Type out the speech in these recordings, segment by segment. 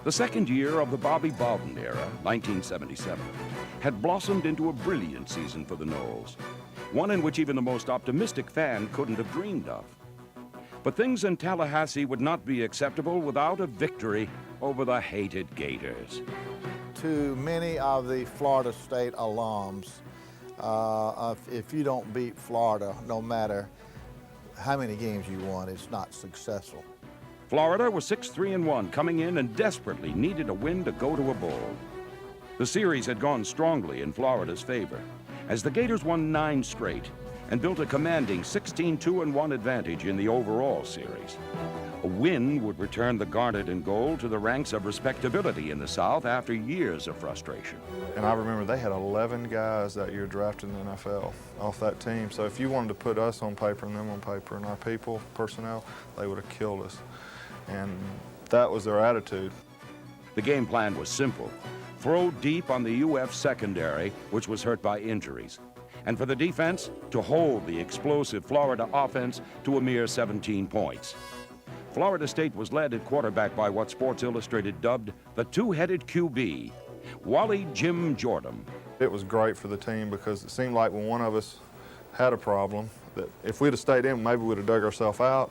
The second year of the Bobby Bowden era, 1977, had blossomed into a brilliant season for the Noles, one in which even the most optimistic fan couldn't have dreamed of. But things in Tallahassee would not be acceptable without a victory over the hated Gators. To many of the Florida State alums, if you don't beat Florida, no matter how many games you won, it's not successful. Florida was 6-3-1, coming in and desperately needed a win to go to a bowl. The series had gone strongly in Florida's favor, as the Gators won 9 straight and built a commanding 16-2-1 advantage in the overall series. A win would return the Garnet and Gold to the ranks of respectability in the South after years of frustration. And I remember they had 11 guys that year drafted in the NFL off that team. So if you wanted to put us on paper and them on paper and our people, personnel, they would have killed us. And that was their attitude. The game plan was simple. Throw deep on the UF secondary, which was hurt by injuries. And for the defense, to hold the explosive Florida offense to a mere 17 points. Florida State was led at quarterback by what Sports Illustrated dubbed the two-headed QB, Wally Jim Jordan. It was great for the team because it seemed like when one of us had a problem, that if we'd have stayed in, maybe we'd have dug ourselves out.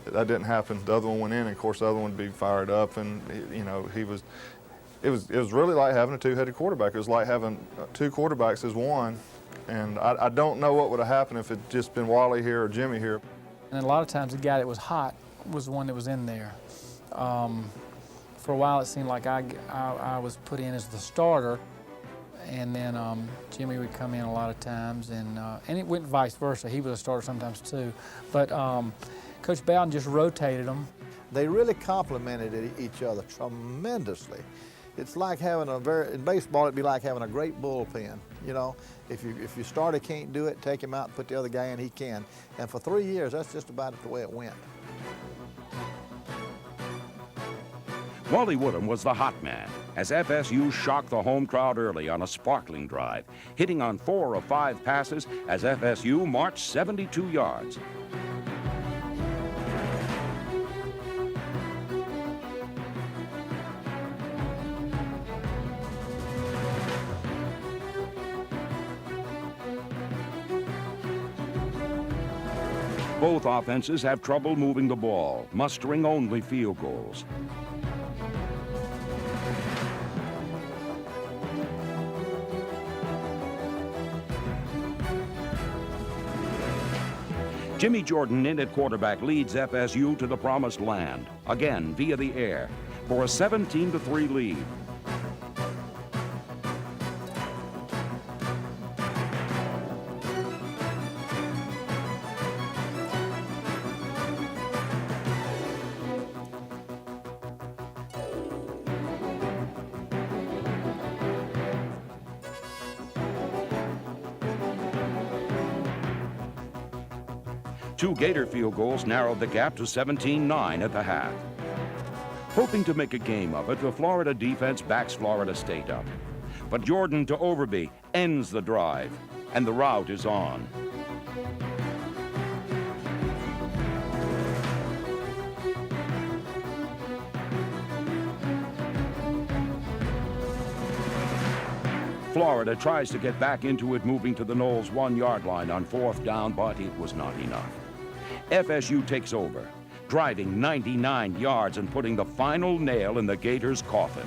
That didn't happen. The other one went in, and of course the other one would be fired up, and you know, it was really like having a two-headed quarterback. It was like having 2 quarterbacks as one, and I don't know what would have happened if it just been Wally here or Jimmy here. And a lot of times the guy that was hot was the one that was in there. For a while it seemed like I was put in as the starter, and then Jimmy would come in a lot of times, and it went vice versa. He was a starter sometimes too. But Coach Bowden just rotated them. They really complemented each other tremendously. It's like having in baseball, it'd be like having a great bullpen. You know, if your starter can't do it, take him out and put the other guy in, he can. And for 3 years, that's just about the way it went. Wally Woodham was the hot man, as FSU shocked the home crowd early on a sparkling drive, hitting on 4 of 5 passes as FSU marched 72 yards. Both offenses have trouble moving the ball, mustering only field goals. Jimmy Jordan in at quarterback leads FSU to the promised land, again via the air, for a 17-3 lead. Two Gator field goals narrowed the gap to 17-9 at the half. Hoping to make a game of it, the Florida defense backs Florida State up. But Jordan to Overby ends the drive, and the rout is on. Florida tries to get back into it, moving to the Noles' 1-yard line on 4th down, but it was not enough. FSU takes over, driving 99 yards and putting the final nail in the Gators' coffin.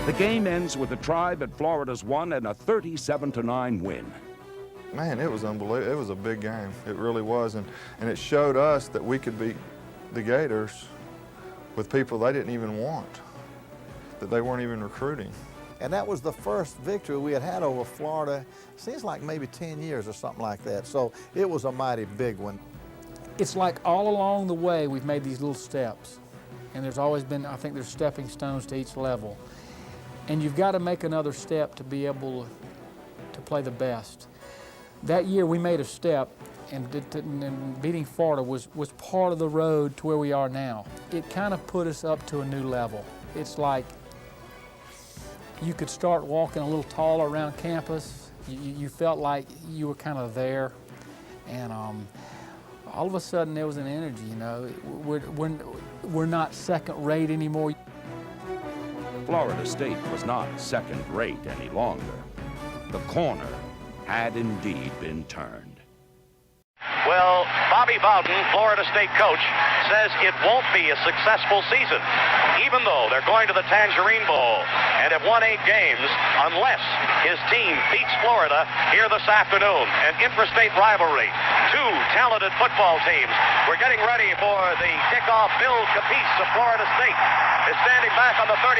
The game ends with the Tribe at Florida's 1 and a 37-9 win. Man, it was unbelievable. It was a big game. It really was. And it showed us that we could beat the Gators with people they didn't even want, that they weren't even recruiting. And that was the first victory we had over Florida, seems like maybe 10 years or something like that. So it was a mighty big one. It's like all along the way we've made these little steps. And there's always been, I think there's stepping stones to each level. And you've got to make another step to be able to play the best. That year we made a step and beating Florida was part of the road to where we are now. It kind of put us up to a new level. It's like you could start walking a little taller around campus. You felt like you were kind of there, and all of a sudden there was an energy. You know, we're not second rate anymore. Florida State was not second rate any longer. The corner had indeed been turned. Well, Bobby Bowden, Florida State coach, says it won't be a successful season, even though they're going to the Tangerine Bowl and have won 8 games, unless his team beats Florida here this afternoon. An intrastate rivalry. 2 talented football teams. We're getting ready for the kickoff. Bill Capice of Florida State is standing back on the 35.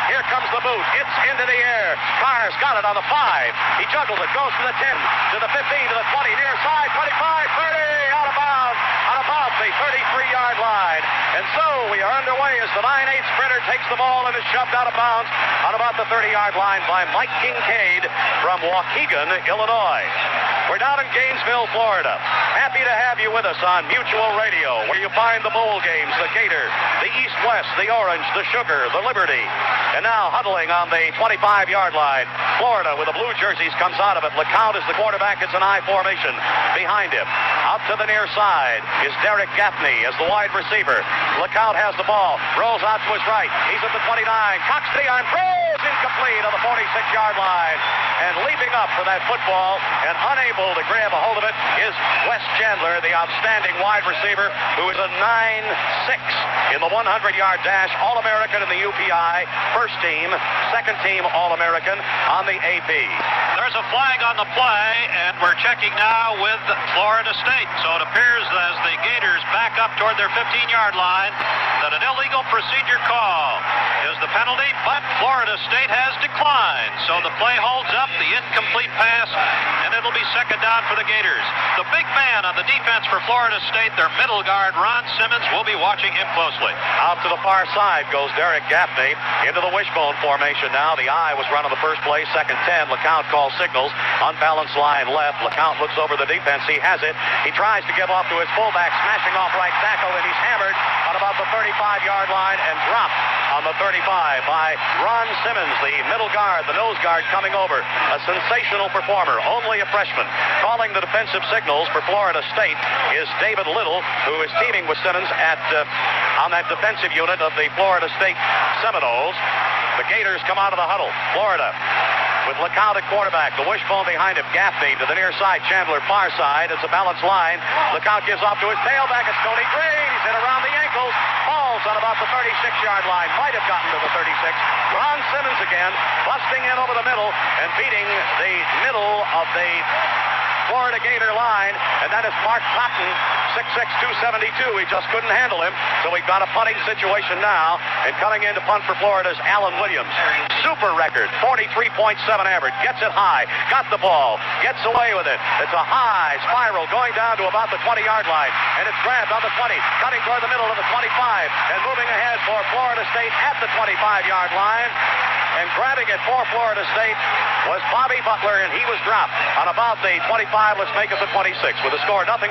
Here comes the boot. It's into the air. Carr's got it on the 5. He juggles it, goes to the 10, to the 15, to the 20, near side, 25, 30, out of bounds, on about the 33-yard line. And so we are underway as the 9-8 sprinter takes the ball and is shoved out of bounds on about the 30-yard line by Mike Kincaid from Waukegan, Illinois. We're down in Gainesville, Florida. Happy to have you with us on Mutual Radio, where you find the bowl games, the Gator, the East-West, the Orange, the Sugar, the Liberty. And now huddling on the 25-yard line, Florida with the blue jerseys comes out of it. LeCount is the quarterback. It's an I formation behind him. Out to the near side is Derek Gaffney as the wide receiver. LeCount has the ball, rolls out to his right. He's at the 29. Cocks the arm, throws incomplete on the 46-yard line. And leaping up for that football and unable to grab a hold of it is Wes Chandler, the outstanding wide receiver, who is a 9-6 in the 100-yard dash, All-American in the UPI, first team, second team All-American on the AP. There's a flag on the play, and we're checking now with Florida State. So it appears as the Gators back up toward their 15-yard line that an illegal procedure call is the penalty, but Florida State has declined. So the play holds up, the incomplete pass, and it'll be second down for the Gators. The big man on the defense for Florida State, their middle guard, Ron Simmons, will be watching him closely. Out to the far side goes Derek Gaffney into the wishbone formation now. The I was run on the first play, second 10. LeCount calls signals. Unbalanced line left. LeCount looks over the defense. He has it. He tries to give off to his fullback, smashing off right tackle, and he's hammered on about the 35-yard line and dropped on the 35 by Ron Simmons, the middle guard, the nose guard coming over. A sensational performer, only a freshman. Calling the defensive signals for Florida State is David Little, who is teaming with Simmons on that defensive unit of the Florida State Seminoles. The Gators come out of the huddle. Florida with LeCount at quarterback. The wishbone behind him. Gaffney to the near side. Chandler far side. It's a balanced line. LeCount gives off to his tailback. It's Tony Green. He's hit around the ankles. Falls on about the 36-yard line. Might have gotten to the 36. Ron Simmons again busting in over the middle and beating the middle of the Florida Gator line, and that is Mark Cotton, 6'6", 272. He just couldn't handle him, so we've got a punting situation now, and coming in to punt for Florida's Alan Williams. Super record, 43.7 average, gets it high, got the ball, gets away with it. It's a high spiral going down to about the 20-yard line, and it's grabbed on the 20, cutting toward the middle of the 25, and moving ahead for Florida State at the 25-yard line. And grabbing it for Florida State was Bobby Butler, and he was dropped on about the 25. Let's make it the 26. With the score 0-0,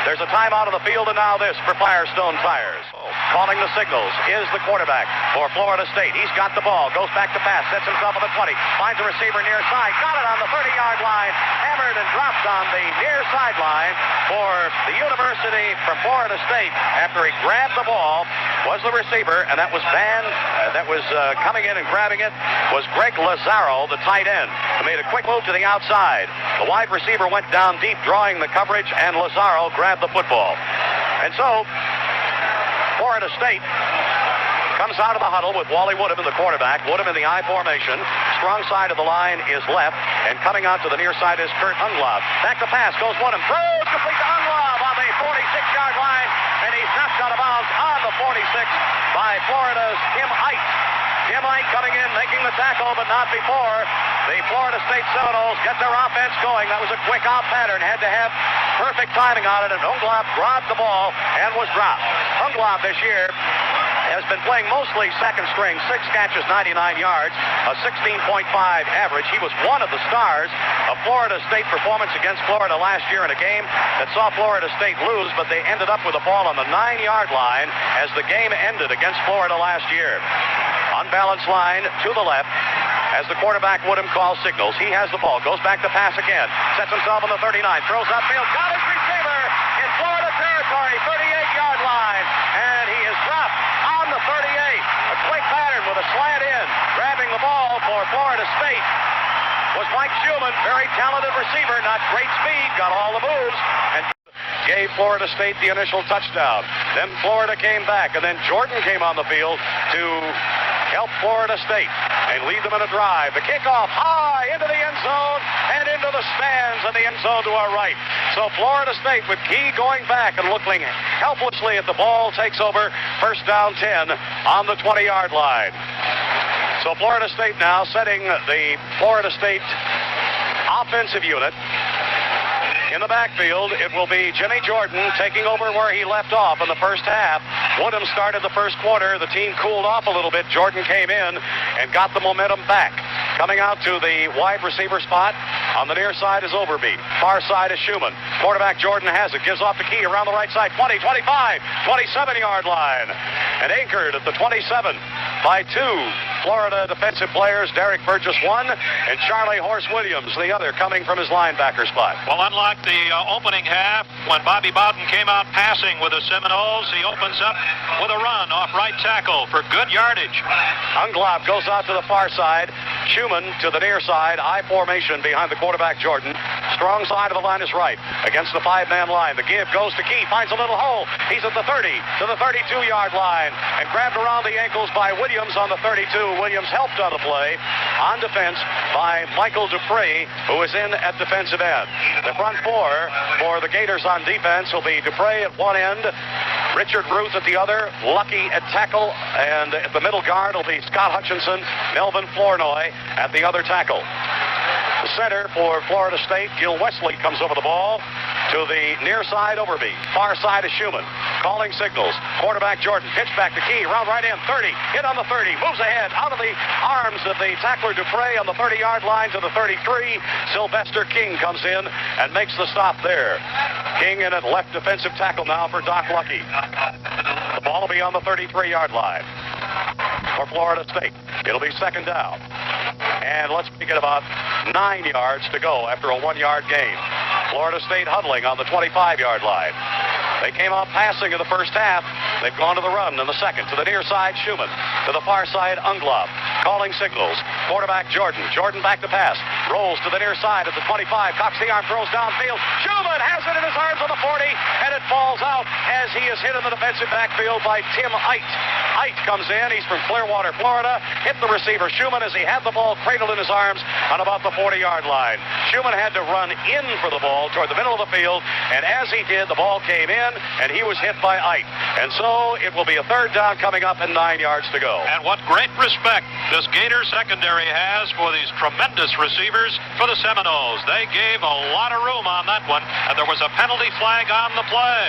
there's a timeout on the field, and now this for Firestone Tires. Calling the signals is the quarterback for Florida State. He's got the ball, goes back to pass, sets himself on the 20, finds a receiver near side, got it on the 30-yard line, hammered and dropped on the near sideline for the University from Florida State. After he grabbed the ball was the receiver, and that was coming in and grabbing it was Greg Lazaro, the tight end, who made a quick move to the outside. The wide receiver went down deep, drawing the coverage, and Lazaro grabbed the football. And so Florida State comes out of the huddle with Wally Woodham in the quarterback. Woodham in the I formation. Strong side of the line is left, and coming out to the near side is Kurt Unglaub. Back to pass goes Woodham. Throws complete to Unglaub on the 46-yard line, and he's knocked out of bounds on the 46 by Florida's Tim Ike. Tim Ike coming in, making the tackle, but not before the Florida State Seminoles get their offense going. That was a quick out pattern. Had to have perfect timing on it, and Unglaub grabbed the ball and was dropped. Unglaub this year has been playing mostly second string, 6 catches, 99 yards, a 16.5 average. He was one of the stars of Florida State performance against Florida last year in a game that saw Florida State lose, but they ended up with a ball on the 9-yard line as the game ended against Florida last year. Unbalanced line to the left as the quarterback Woodham calls signals. He has the ball, goes back to pass again, sets himself on the 39, throws upfield, got his receiver in Florida territory, 38-yard line, and he is dropped on the 38. A quick pattern with a slant in. Grabbing the ball for Florida State was Mike Schumann, very talented receiver, not great speed, got all the moves, and gave Florida State the initial touchdown. Then Florida came back, and then Jordan came on the field to help Florida State and lead them in a drive. The kickoff high into the end zone and into the stands in the end zone to our right. So Florida State with Key going back and looking helplessly at the ball takes over, first down 10 on the 20-yard line. So Florida State now setting the Florida State offensive unit. In the backfield, it will be Jimmy Jordan taking over where he left off in the first half. Woodham started the first quarter. The team cooled off a little bit. Jordan came in and got the momentum back. Coming out to the wide receiver spot. On the near side is Overby. Far side is Schumann. Quarterback Jordan has it. Gives off to Key around the right side. 20, 25, 27-yard line. And anchored at the 27 by 2 Florida defensive players. Derek Burgess, 1, and Charlie Horse Williams, the other, coming from his linebacker spot. Well, unlike the opening half, when Bobby Bowden came out passing with the Seminoles, he opens up with a run off right tackle for good yardage. Unglaub goes out to the far side. Schumann to the near side. I formation behind the quarterback Jordan. Strong side of the line is right against the 5-man line. The give goes to Key. Finds a little hole. He's at the 30 to the 32-yard line and grabbed around the ankles by Williams on the 32. Williams helped on the play on defense by Michael Dupree, who is in at defensive end. The front 4 for the Gators on defense will be Dupree at one end, Richard Ruth at the other, Lucky at tackle, and at the middle guard will be Scott Hutchinson, Melvin Flournoy at the other tackle. The center for Florida State, Gil Wesley, comes over the ball to the near side, Overby. Far side is Schumann. Calling signals. Quarterback Jordan. Pitch back to Key. Round right in. 30. Hit on the 30. Moves ahead. Out of the arms of the tackler Dupree on the 30-yard line to the 33. Sylvester King comes in and makes the stop there. King in at left defensive tackle now for Doc Lucky. The ball will be on the 33-yard line for Florida State. It'll be second down. And let's make it about 9 yards to go after a 1-yard gain. Florida State huddling on the 25-yard line. They came out passing in the first half. They've gone to the run in the second. To the near side, Schumann. To the far side, Unglaub. Calling signals. Quarterback Jordan. Jordan back to pass. Rolls to the near side at the 25. Cocks the arm, throws downfield. Schumann has it in his arms on the 40, and it falls out as he is hit in the defensive backfield by Tim Eit. Eit comes in. He's from Clearwater, Florida. Hit the receiver Schumann as he had the ball cradled in his arms on about the 40-yard line. Schumann had to run in for the ball toward the middle of the field, and as he did, the ball came in, and he was hit by Eit. And so it will be a third down coming up and 9 yards to go. And what great respect this Gator secondary has for these tremendous receivers for the Seminoles. They gave a lot of room on that one, and there was a penalty flag on the play.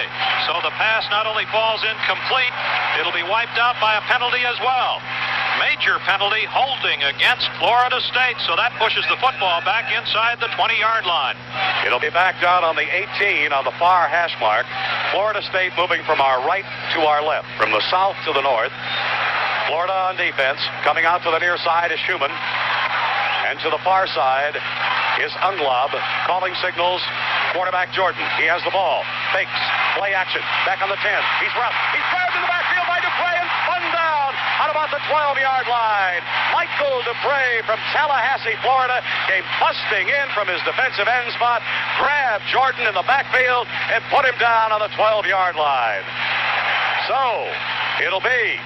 So the pass not only falls incomplete, it'll be wiped out by a penalty as well. Major penalty, holding against Florida State, so that pushes the football back inside the 20-yard line. It'll be back down on the 18 on the far hash mark. Florida State moving from our right to our left, from the south to the north. Florida on defense. Coming out to the near side is Schumann. And to the far side is Unglaub. Calling signals. Quarterback Jordan. He has the ball. Fakes. Play action. Back on the 10. He's rough. He's grabbed in the backfield by Dupree and spun down on about the 12-yard line. Michael Dupree from Tallahassee, Florida, came busting in from his defensive end spot, grabbed Jordan in the backfield, and put him down on the 12-yard line. So it'll be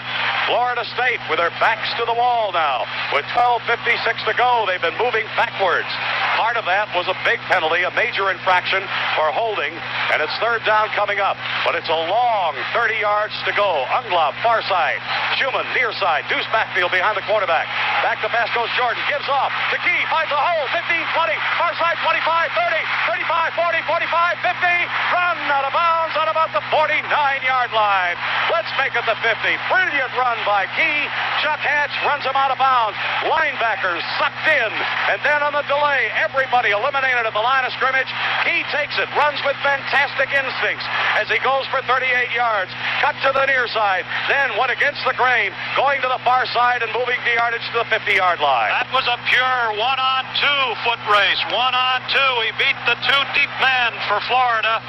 Florida State with their backs to the wall now. With 12:56 to go, they've been moving backwards. Part of that was a big penalty, a major infraction for holding, and it's third down coming up. But it's a long 30 yards to go. Unglaub, far side. Schumann, near side. Deuce backfield behind the quarterback. Back to pass goes Jordan. Gives off. To Key. Finds a hole. 15, 20. Far side, 25, 30, 35, 40, 45, 50. Run out of bounds on about the 49-yard line. Let's make it the 50. Brilliant run by Key. Chuck Hatch runs him out of bounds. Linebackers sucked in. And then on the delay, everybody eliminated at the line of scrimmage. Key takes it. Runs with fantastic instincts as he goes for 38 yards. Cut to the near side. Then went against the grain. Going to the far side and moving the yardage to the 50-yard line. That was a pure 1-on-2 foot race. 1-on-2. He beat the two deep man for Florida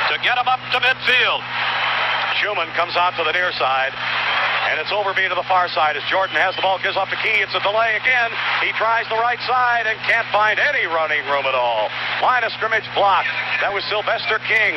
to get him up to midfield. Schumann comes out to the near side. And it's Overby to the far side as Jordan has the ball, gives off to Key. It's a delay again. He tries the right side and can't find any running room at all. Line of scrimmage blocked. That was Sylvester King.